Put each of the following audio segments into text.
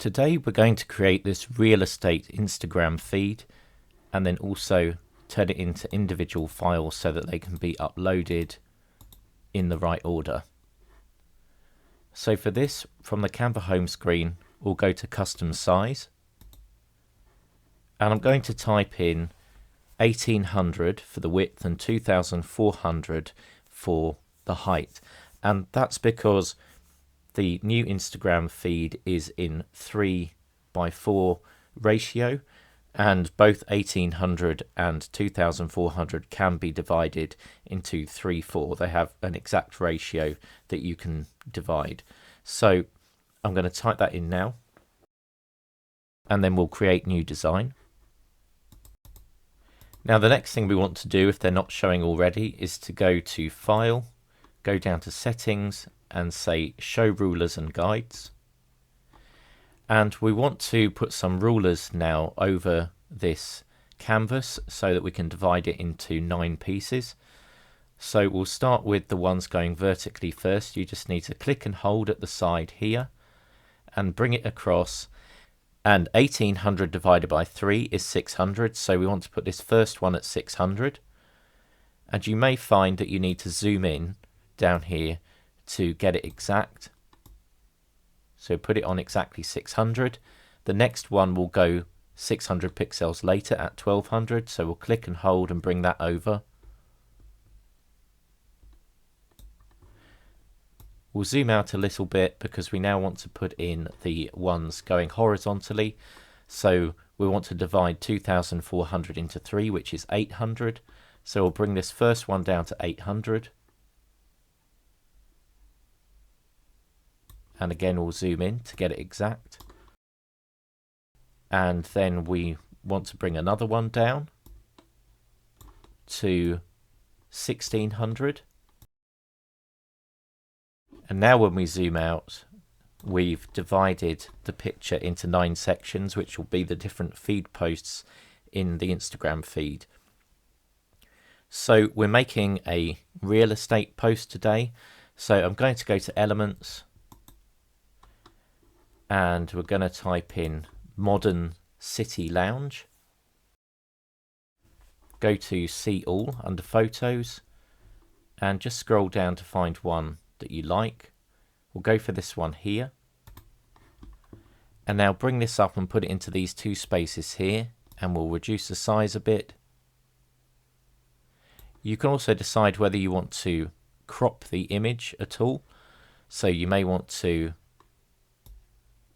Today we're going to create this real estate Instagram feed and then also turn it into individual files so that they can be uploaded in the right order. So for this, from the Canva home screen, we'll go to custom size, and I'm going to type in 1800 for the width and 2400 for the height, and that's because the new Instagram feed is in 3:4 ratio, and both 1800 and 2400 can be divided into 3:4. They have an exact ratio that you can divide. So I'm going to type that in now, and then we'll create new design. Now the next thing we want to do, if they're not showing already, is to go to File, go down to Settings and say Show Rulers and Guides. And we want to put some rulers now over this canvas so that we can divide it into 9 pieces. So we'll start with the ones going vertically first. You just need to click and hold at the side here and bring it across. And 1800 divided by 3 is 600, so we want to put this first one at 600. And you may find that you need to zoom in down here to get it exact. So put it on exactly 600. The next one will go 600 pixels later at 1200, so we'll click and hold and bring that over. We'll zoom out a little bit because we now want to put in the ones going horizontally. So we want to divide 2400 into 3, which is 800. So we'll bring this first one down to 800. And again, we'll zoom in to get it exact. And then we want to bring another one down to 1600. And now when we zoom out, we've divided the picture into 9 sections, which will be the different feed posts in the Instagram feed. So we're making a real estate post today. So I'm going to go to Elements, and we're going to type in Modern City Lounge. Go to See All under Photos and just scroll down to find one that you like. We'll go for this one here. And now bring this up and put it into these 2 spaces here, and we'll reduce the size a bit. You can also decide whether you want to crop the image at all. So you may want to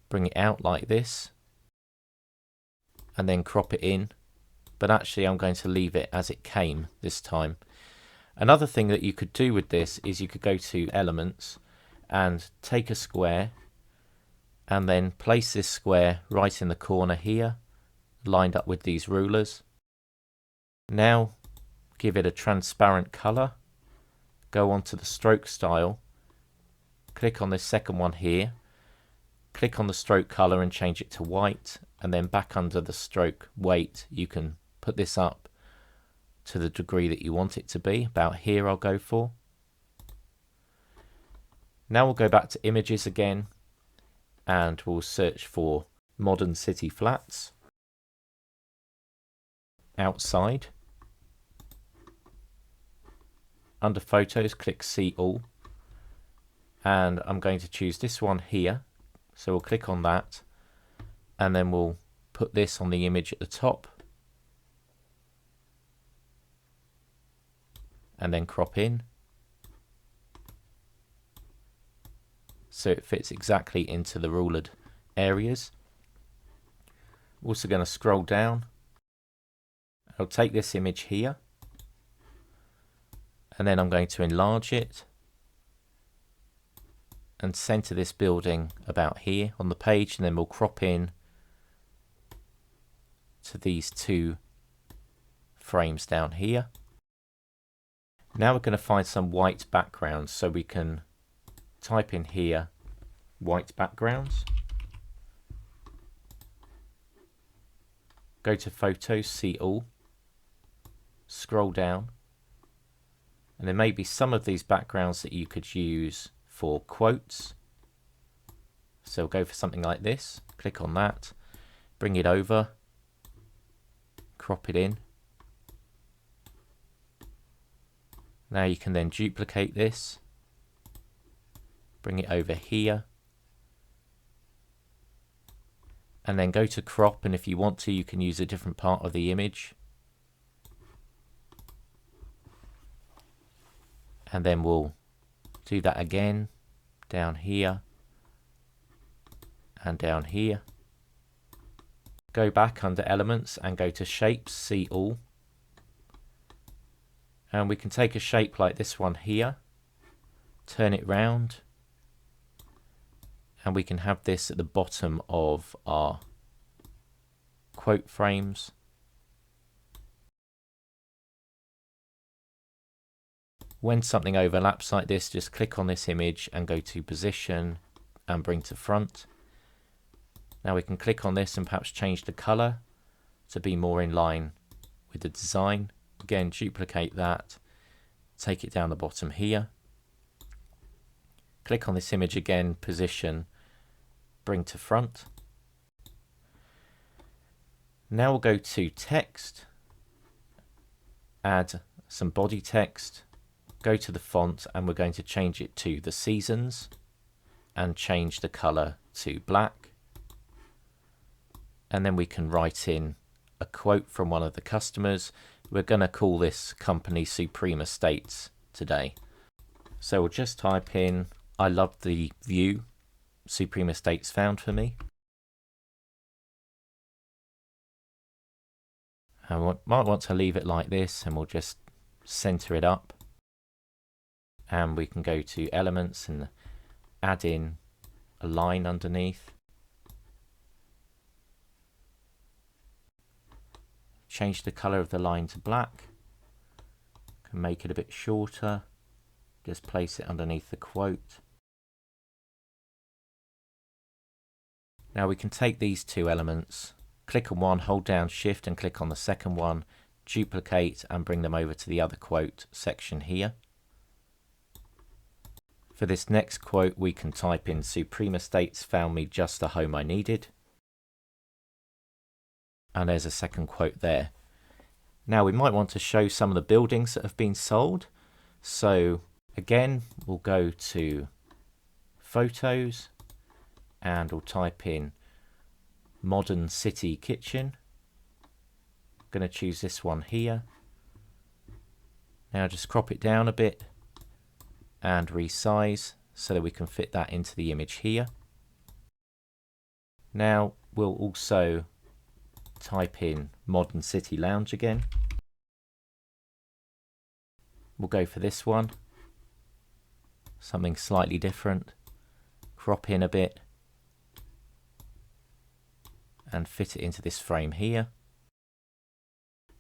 bring it out like this and then crop it in, but actually I'm going to leave it as it came this time. Another thing that you could do with this is you could go to Elements and take a square and then place this square right in the corner here, lined up with these rulers. Now give it a transparent color, go on to the stroke style, click on this second one here, click on the stroke color and change it to white, and then back under the stroke weight you can put this up to the degree that you want it to be. About here I'll go for. Now we'll go back to images again and we'll search for Modern City Flats. Outside. Under Photos, click See All. And I'm going to choose this one here. So we'll click on that, and then we'll put this on the image at the top, and then crop in so it fits exactly into the rulered areas. We're also going to scroll down. I'll take this image here, and then I'm going to enlarge it and center this building about here on the page, and then we'll crop in to these 2 frames down here. Now we're going to find some white backgrounds, so we can type in here white backgrounds. Go to Photos, See All, scroll down, and there may be some of these backgrounds that you could use for quotes. So we'll go for something like this, click on that, bring it over, crop it in. Now you can then duplicate this, bring it over here, and then go to crop, and if you want to, you can use a different part of the image. And then we'll do that again, down here, and down here. Go back under elements and go to shapes, see all. And we can take a shape like this one here, turn it round, and we can have this at the bottom of our quote frames. When something overlaps like this, just click on this image and go to position and bring to front. Now we can click on this and perhaps change the color to be more in line with the design. Again, duplicate that, take it down the bottom here. Click on this image again, position, bring to front. Now we'll go to text, add some body text, go to the font, and we're going to change it to the seasons and change the color to black. And then we can write in a quote from one of the customers. We're going to call this company Supreme Estates today. So we'll just type in, "I love the view Supreme Estates found for me." And we might want to leave it like this, and we'll just center it up. And we can go to elements and add in a line underneath. Change the color of the line to black. Can make it a bit shorter. Just place it underneath the quote. Now we can take these two elements, click on one, hold down Shift and click on the second one, duplicate and bring them over to the other quote section here. For this next quote, we can type in "Supreme Estates found me just the home I needed." And there's a second quote there. Now we might want to show some of the buildings that have been sold. So again, we'll go to photos and we'll type in modern city kitchen. I'm going to choose this one here. Now just crop it down a bit and resize so that we can fit that into the image here. Now we'll also type in modern city lounge again. We'll go for this one, something slightly different, crop in a bit and fit it into this frame here.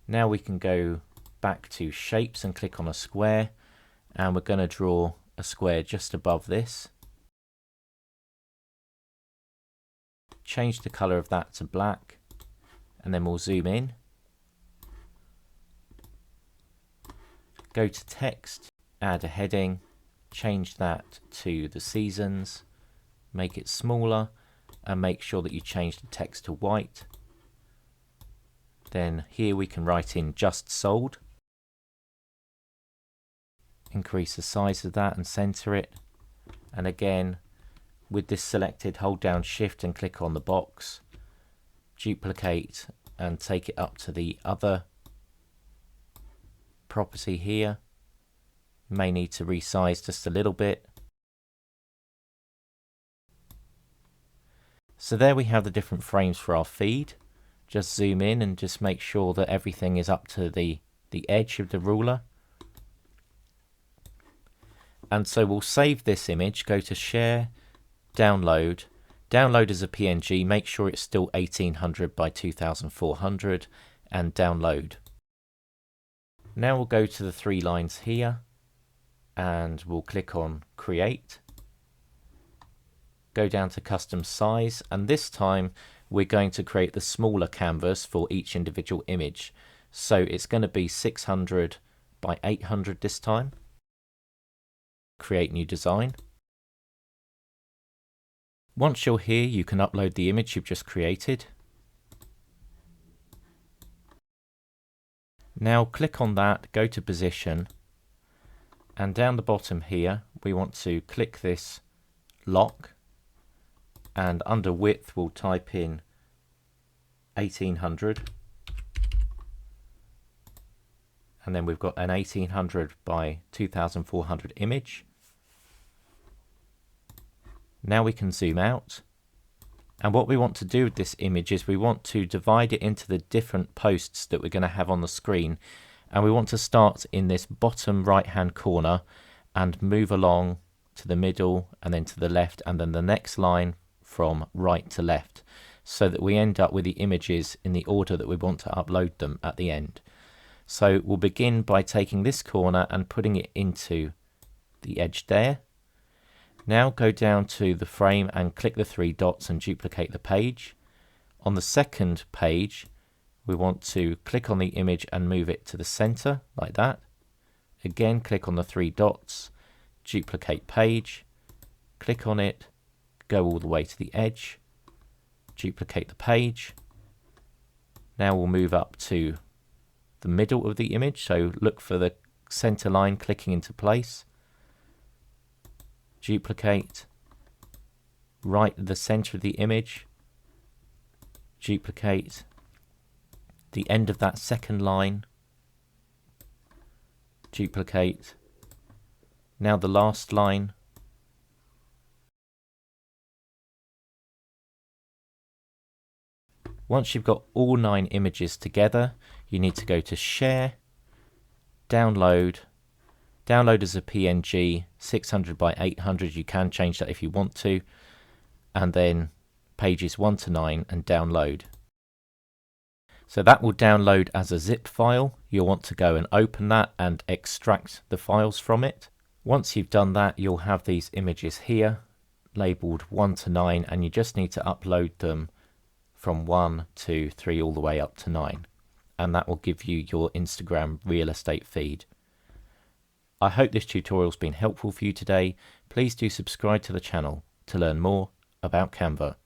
Now we can go back to shapes and click on a square, and we're going to draw a square just above this. Change the color of that to black, and then we'll zoom in. Go to text, add a heading, change that to the seasons, make it smaller, and make sure that you change the text to white. Then here we can write in "just sold." Increase the size of that and center it. And again, with this selected, hold down Shift and click on the box, duplicate and take it up to the other property here. You may need to resize just a little bit. So there we have the different frames for our feed. Just zoom in and just make sure that everything is up to the edge of the ruler. And so we'll save this image, go to share, download, download as a PNG, make sure it's still 1800 by 2400 and download. Now we'll go to the three lines here and we'll click on create. Go down to custom size, and this time we're going to create the smaller canvas for each individual image. So it's going to be 600 by 800 this time. Create new design. Once you're here, you can upload the image you've just created. Now click on that, go to position, and down the bottom here we want to click this lock, and under width we'll type in 1800, and then we've got an 1800 by 2400 image. Now we can zoom out, and what we want to do with this image is we want to divide it into the different posts that we're going to have on the screen, and we want to start in this bottom right hand corner and move along to the middle and then to the left, and then the next line from right to left, so that we end up with the images in the order that we want to upload them at the end. So we'll begin by taking this corner and putting it into the edge there. Now go down to the frame and click the three dots and duplicate the page. On the second page we want to click on the image and move it to the center like that. Again, click on the three dots, duplicate page, click on it, go all the way to the edge, duplicate the page. Now we'll move up to the middle of the image, so look for the center line clicking into place. Duplicate, right at the center of the image, duplicate the end of that second line, duplicate, now the last line, once you've got all 9 images together, you need to go to Share, Download, Download as a PNG, 600 by 800, you can change that if you want to, and then pages 1 to 9 and Download. So that will download as a zip file. You'll want to go and open that and extract the files from it. Once you've done that, you'll have these images here labeled 1 to 9, and you just need to upload them from 1, 2, 3 all the way up to 9, and that will give you your Instagram real estate feed. I hope this tutorial's been helpful for you today. Please do subscribe to the channel to learn more about Canva.